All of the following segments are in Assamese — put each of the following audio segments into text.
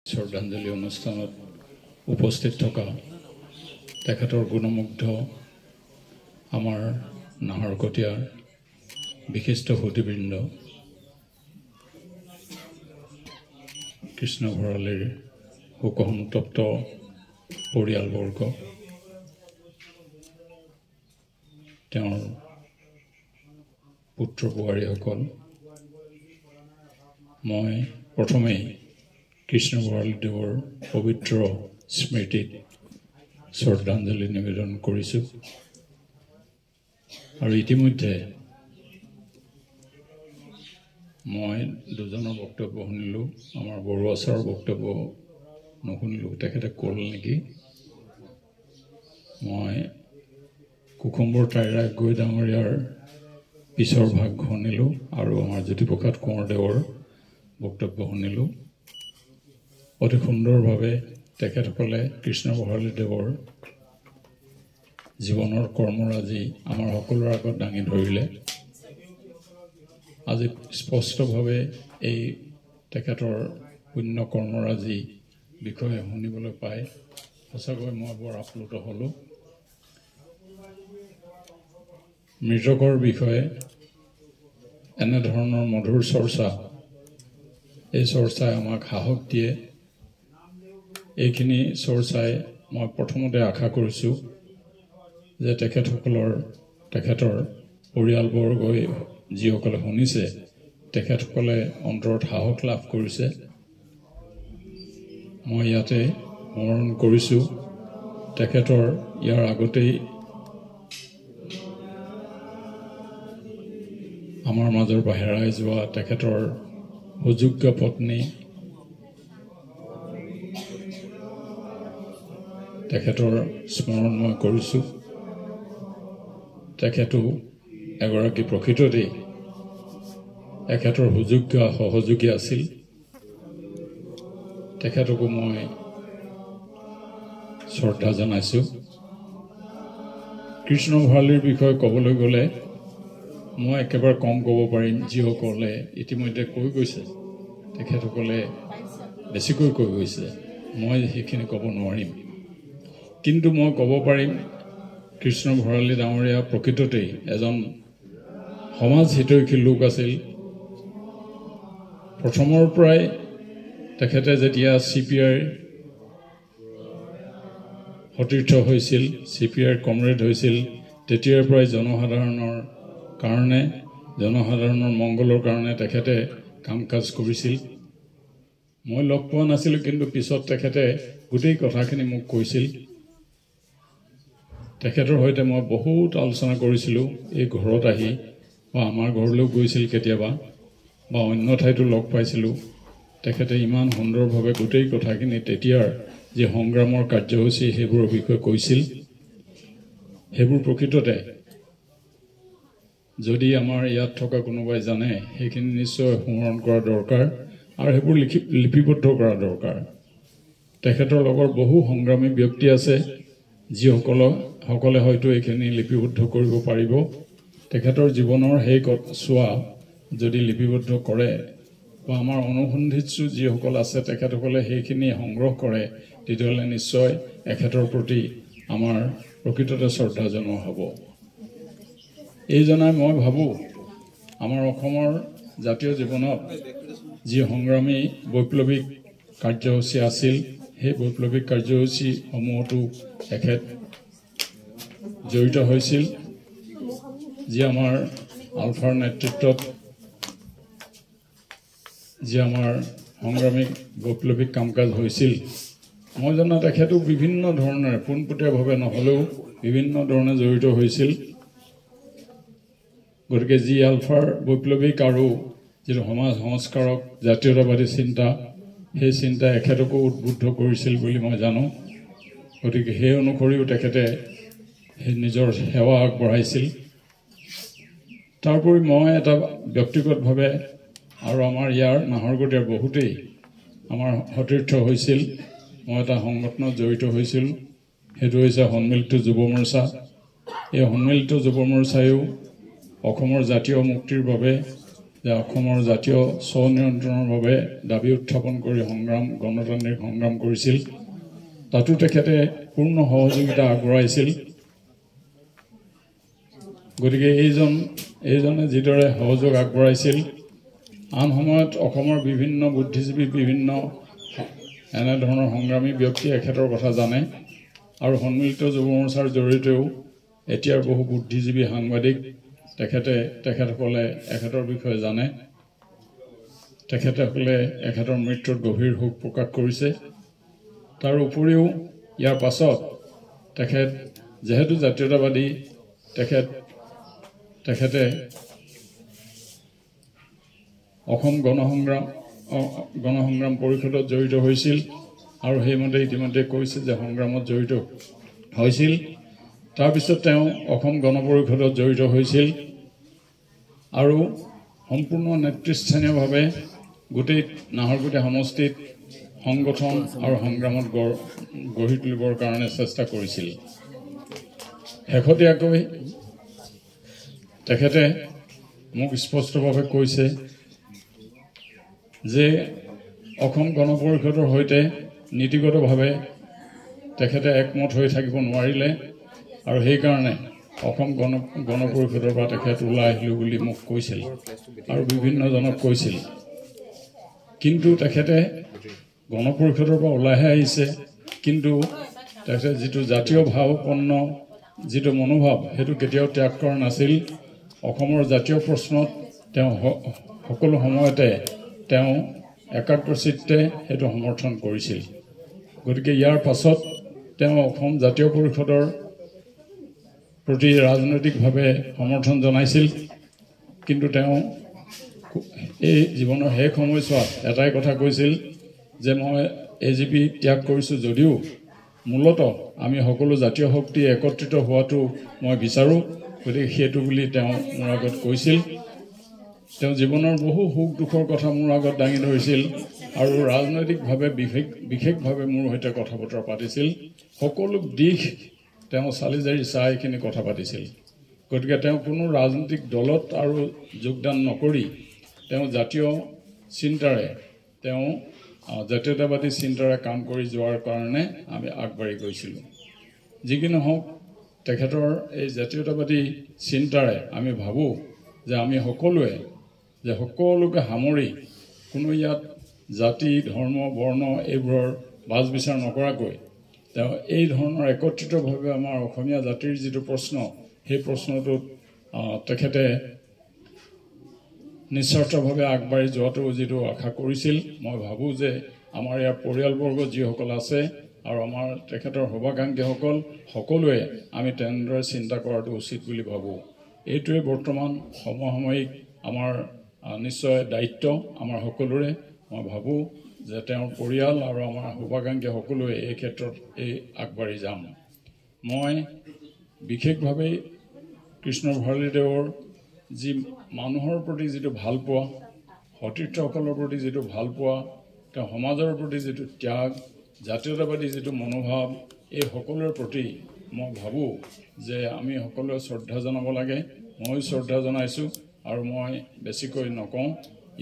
শ্ৰদ্ধাঞ্জলি অনুষ্ঠানত উপস্থিত থকা তেখেতৰ গুণমুগ্ধ আমাৰ নাহৰকটীয়াৰ বিশিষ্ট সুধীবৃন্দ, কৃষ্ণ ভঁৰালীৰ শোকসন্তপ্ত পৰিয়ালবৰ্গ, তেওঁৰ পুত্ৰ বোৱাৰীসকল, মই প্ৰথমেই কৃষ্ণ ভঁৰালীদেৱৰ পবিত্ৰ স্মৃতিত শ্ৰদ্ধাঞ্জলি নিবেদন কৰিছোঁ। আৰু ইতিমধ্যে মই দুজনৰ বক্তব্য শুনিলোঁ, আমাৰ বৰুৱা ছাৰৰ বক্তব্য নুশুনিলোঁ, তেখেতে ক'ল নেকি। মই কুকুম্বৰ টাইৰা গৈ ডাঙৰীয়াৰ পিছৰ ভাগ শুনিলোঁ আৰু আমাৰ জ্যোতিপ্ৰসাদ কোঁৱৰদেৱৰ বক্তব্য শুনিলোঁ। অতি সুন্দৰভাৱে তেখেতসকলে কৃষ্ণ ভঁৰালীদেৱৰ জীৱনৰ কৰ্মৰাজি আমাৰ সকলোৰে আগত দাঙি ধৰিলে। আজি স্পষ্টভাৱে এই তেখেতৰ পুণ্য কৰ্মৰাজি বিষয়ে শুনিবলৈ পাই সঁচাকৈ মই বৰ আপ্লুত হ'লোঁ। মৃতকৰ বিষয়ে এনেধৰণৰ মধুৰ চৰ্চা, এই চৰ্চাই আমাক সাহস দিয়ে। এইখিনি চৰ্চাই মই প্ৰথমতে আশা কৰিছোঁ যে তেখেতৰ পৰিয়ালবৰ্গই যিসকলে শুনিছে, তেখেতসকলে অন্তৰত সাহস লাভ কৰিছে। মই ইয়াতে স্মৰণ কৰিছোঁ তেখেতৰ ইয়াৰ আগতেই আমাৰ মাজৰ পৰা হেৰাই যোৱা তেখেতৰ সুযোগ্য পত্নী, তেখেতৰ স্মৰণ মই কৰিছোঁ। তেখেতো এগৰাকী প্ৰকৃততেই এখেতৰ সুযোগ্য সহযোগী আছিল। তেখেতকো মই শ্ৰদ্ধা জনাইছোঁ। কৃষ্ণ ভঁৰালীৰ বিষয়ে ক'বলৈ গ'লে মই একেবাৰে কম ক'ব পাৰিম। যিসকলে ইতিমধ্যে কৈ গৈছে, তেখেতসকলে বেছিকৈ কৈ গৈছে, মই সেইখিনি ক'ব নোৱাৰিম। কিন্তু মই ক'ব পাৰিম, কৃষ্ণ ভঁৰালী ডাঙৰীয়া প্ৰকৃততেই এজন সমাজ হিতৈষী লোক আছিল। প্ৰথমৰ পৰাই তেখেতে যেতিয়া CPI সতীৰ্থ হৈছিল, CPI কমৰেড হৈছিল, তেতিয়াৰ পৰাই জনসাধাৰণৰ কাৰণে, জনসাধাৰণৰ মংগলৰ কাৰণে তেখেতে কাম কাজ কৰিছিল। মই লগ পোৱা নাছিলোঁ, কিন্তু পিছত তেখেতে গোটেই কথাখিনি মোক কৈছিল। তেখেতৰ সৈতে মই বহুত আলোচনা কৰিছিলোঁ এই ঘৰত আহি, বা আমাৰ ঘৰলৈও গৈছিল কেতিয়াবা, বা অন্য ঠাইতো লগ পাইছিলোঁ। তেখেতে ইমান সুন্দৰভাৱে গোটেই কথাখিনি তেতিয়াৰ যি সংগ্ৰামৰ কাৰ্যসূচী সেইবোৰৰ বিষয়ে কৈছিল। সেইবোৰ প্ৰকৃততে যদি আমাৰ ইয়াত থকা কোনোবাই জানে, সেইখিনি নিশ্চয় সোঁৱৰণ কৰা দৰকাৰ আৰু সেইবোৰ লিপিবদ্ধ কৰা দৰকাৰ। তেখেতৰ লগত বহু সংগ্ৰামী ব্যক্তি আছে, যিসকলে হয়তো এইখিনি লিপিবদ্ধ কৰিব পাৰিব। তেখেতৰ জীৱনৰ সেই চোৱা যদি লিপিবদ্ধ কৰে, বা আমাৰ অনুসন্ধিৎসু যিসকল আছে তেখেতসকলে সেইখিনি সংগ্ৰহ কৰে, তেতিয়াহ'লে নিশ্চয় এখেতৰ প্ৰতি আমাৰ প্ৰকৃততে শ্ৰদ্ধা জনোৱা হ'ব। এই জনাই মই ভাবোঁ, আমাৰ অসমৰ জাতীয় জীৱনত যি সংগ্ৰামী বৈপ্লৱিক কাৰ্যসূচী আছিল, সেই বৈপ্লৱিক কাৰ্যসূচীসমূহতো এখেত জড়িত হৈছিল। যি আমাৰ আলফাৰ নেতৃত্বত যি আমাৰ সংগ্ৰামী বৈপ্লৱিক কাম কাজ হৈছিল, মই জনাত তেখেতো বিভিন্ন ধৰণেৰে, পোনপটীয়াভাৱে নহ'লেও বিভিন্ন ধৰণে জড়িত হৈছিল। গতিকে যি আলফাৰ বৈপ্লৱিক আৰু যিটো সমাজ সংস্কাৰক জাতীয়তাবাদী চিন্তা, সেই চিন্তাই এখেতকো উদ্বুদ্ধ কৰিছিল বুলি মই জানো। গতিকে সেই অনুসৰিও তেখেতে নিজৰ সেৱা আগবঢ়াইছিল। তাৰোপৰি মই এটা ব্যক্তিগতভাৱে আৰু আমাৰ ইয়াৰ নাহৰকটীয়াৰ বহুতেই আমাৰ সতীৰ্থ হৈছিল। মই এটা সংগঠনত জড়িত হৈছিল, সেইটো হৈছে সন্মিলিত যুৱ মৰ্চা। এই সন্মিলিত যুৱ মৰ্চায়ো অসমৰ জাতীয় মুক্তিৰ বাবে যে অসমৰ জাতীয় স্বনিয়ন্ত্ৰণৰ বাবে দাবী উত্থাপন কৰি গণতান্ত্ৰিক সংগ্ৰাম কৰিছিল তাতো তেখেতে পূৰ্ণ সহযোগিতা আগবঢ়াইছিল গতিকে এইজনে যিদৰে সহযোগ আগবঢ়াইছিল আন সময়ত অসমৰ বিভিন্ন বুদ্ধিজীৱী বিভিন্ন এনে ধৰণৰ সংগ্ৰামী ব্যক্তিয়ে এখেতৰ কথা জানে আৰু সন্মিলিত যুৱ মৰ্চাৰ জৰিয়তেও এতিয়াৰ বহু বুদ্ধিজীৱী সাংবাদিক তেখেতসকলে এখেতৰ বিষয়ে জানে তেখেতসকলে এখেতৰ মৃত্যুত গভীৰ শোক প্ৰকাশ কৰিছে তাৰ উপৰিও ইয়াৰ পাছত তেখেত যেহেতু জাতীয়তাবাদী তেখেতে অসম গণসংগ্ৰাম পৰিষদত জড়িত হৈছিল আৰু সেইমতে ইতিমধ্যে কৈছে যে সংগ্ৰামত জড়িত হৈছিল তাৰপিছত তেওঁ অসম গণ পৰিষদত জড়িত হৈছিল আৰু সম্পূৰ্ণ নেতৃস্থানীয়ভাৱে গোটেই নাহৰকটীয়া সমষ্টিত সংগঠন আৰু সংগ্ৰামত গঢ়ি তুলিবৰ কাৰণে চেষ্টা কৰিছিল শেহতীয়াকৈ তেখেতে মোক স্পষ্টভাৱে কৈছে যে অসম গণ পৰিষদৰ সৈতে নীতিগতভাৱে তেখেতে একমত হৈ থাকিব নোৱাৰিলে আৰু সেইকাৰণে অসম গণ পৰিষদৰ পৰা তেখেত ওলাই আহিলোঁ বুলি মোক কৈছিল আৰু বিভিন্নজনক কৈছিল কিন্তু তেখেতে গণ পৰিষদৰ পৰা ওলাইহে আহিছে কিন্তু তেখেতে যিটো জাতীয় ভাৱপন্ন যিটো মনোভাৱ সেইটো কেতিয়াও ত্যাগ কৰা নাছিল অসমৰ জাতীয় প্ৰশ্নত তেওঁ সকলো সময়তে তেওঁ একাগ্ৰচিত্তে সেইটো সমৰ্থন কৰিছিল গতিকে ইয়াৰ পাছত তেওঁ অসম জাতীয় পৰিষদৰ প্ৰতি ৰাজনৈতিকভাৱে সমৰ্থন জনাইছিল কিন্তু তেওঁ এই জীৱনৰ শেষ সময়ছোৱাত এটাই কথা কৈছিল যে মই AGP ত্যাগ কৰিছোঁ যদিও মূলতঃ আমি সকলো জাতীয় শক্তি একত্ৰিত হোৱাটো মই বিচাৰোঁ গতিকে সেইটো বুলি তেওঁ মোৰ আগত কৈছিল তেওঁ জীৱনৰ বহু সুখ দুখৰ কথা মোৰ আগত দাঙি ধৰিছিল আৰু ৰাজনৈতিকভাৱে বিশেষভাৱে মোৰ সৈতে কথা বতৰা পাতিছিল সকলো দিশ তেওঁ চালিজাৰি চাই এইখিনি কথা পাতিছিল গতিকে তেওঁ কোনো ৰাজনৈতিক দলত আৰু যোগদান নকৰি তেওঁ জাতীয় চিন্তাৰে তেওঁ জাতীয়তাবাদী চিন্তাৰে কাম কৰি যোৱাৰ কাৰণে আমি আগবাঢ়ি গৈছিলোঁ যি কি নহওক তেখেতৰ এই জাতীয়তাবাদী চিন্তাৰে আমি ভাবোঁ যে আমি সকলোকে সামৰি কোনো ইয়াত জাতি ধৰ্ম বৰ্ণ এইবোৰৰ বাজ বিচাৰ নকৰাকৈ তেওঁ এই ধৰণৰ একত্ৰিতভাৱে আমাৰ অসমীয়া জাতিৰ যিটো প্ৰশ্ন সেই প্ৰশ্নটোত তেখেতে নিস্বাৰ্থভাৱে আগবাঢ়ি যোৱাটো যিটো আশা কৰিছিল মই ভাবোঁ যে আমাৰ ইয়াৰ পৰিয়ালবৰ্গ যিসকল আছে আৰু আমাৰ তেখেতৰ শুভাকাংক্ষীসকল সকলোৱে আমি তেনেদৰে চিন্তা কৰাটো উচিত বুলি ভাবোঁ এইটোৱে বৰ্তমান সমসাময়িক আমাৰ নিশ্চয় দায়িত্ব আমাৰ সকলোৰে মই ভাবোঁ যে তেওঁৰ পৰিয়াল আৰু আমাৰ শুভাকাংক্ষী সকলোৱে এই ক্ষেত্ৰত আগবাঢ়ি যাম মই বিশেষভাৱে কৃষ্ণ ভঁৰালীদেৱৰ যি মানুহৰ প্ৰতি যিটো ভালপোৱা সতীৰ্থসকলৰ প্ৰতি যিটো ভালপোৱা তেওঁ সমাজৰ প্ৰতি যিটো ত্যাগ জাতীয়তাবাদী যিটো মনোভাৱ এই সকলোৰে প্ৰতি মই ভাবোঁ যে আমি সকলোৱে শ্ৰদ্ধা জনাব লাগে ময়ো শ্ৰদ্ধা জনাইছোঁ আৰু মই বেছিকৈ নকওঁ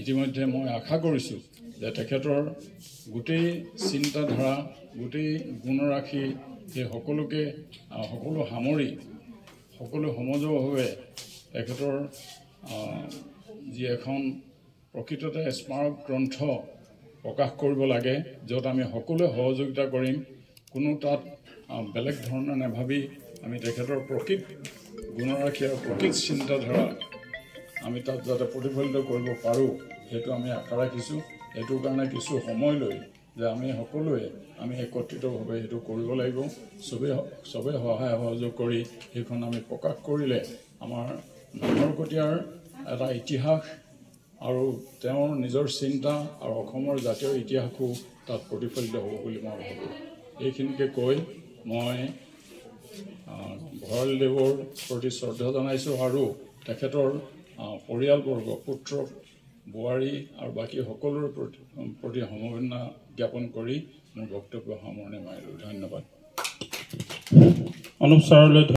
ইতিমধ্যে মই আশা কৰিছোঁ যে তেখেতৰ গোটেই চিন্তাধাৰা গোটেই গুণৰাশি সেই সকলো সামৰি সকলো সমজুৱাভাৱে তেখেতৰ যি এখন প্ৰকৃততে স্মাৰক গ্ৰন্থ প্ৰকাশ কৰিব লাগে য'ত আমি সকলোৱে সহযোগিতা কৰিম কোনো তাত বেলেগ ধৰণে নাভাবি আমি তেখেতৰ প্ৰকৃত গুণৰাশি আৰু প্ৰকৃত চিন্তাধাৰা আমি তাত যাতে প্ৰতিফলিত কৰিব পাৰোঁ সেইটো আমি আশা ৰাখিছোঁ এইটোৰ কাৰণে কিছু সময় লৈ যে আমি সকলোৱে আমি একত্ৰিতভাৱে সেইটো কৰিব লাগিব চবেই সহায় সহযোগ কৰি সেইখন আমি প্ৰকাশ কৰিলে আমাৰ নাহৰকটীয়াৰ এটা ইতিহাস আৰু তেওঁৰ নিজৰ চিন্তা আৰু অসমৰ জাতীয় ইতিহাসো তাত প্ৰতিফলিত হ'ব বুলি মই ভাবোঁ এইখিনিকে কৈ মই ভঁৰালীদেৱৰ প্ৰতি শ্ৰদ্ধা জনাইছোঁ আৰু তেখেতৰ পৰিয়ালবৰ্গ পুত্ৰ বোৱাৰী আৰু বাকী সকলোৰে প্ৰতি সমবেদনা জ্ঞাপন কৰি মোৰ বক্তব্য সামৰণি মাৰিলোঁ ধন্যবাদ অনুপ ছাৰলৈ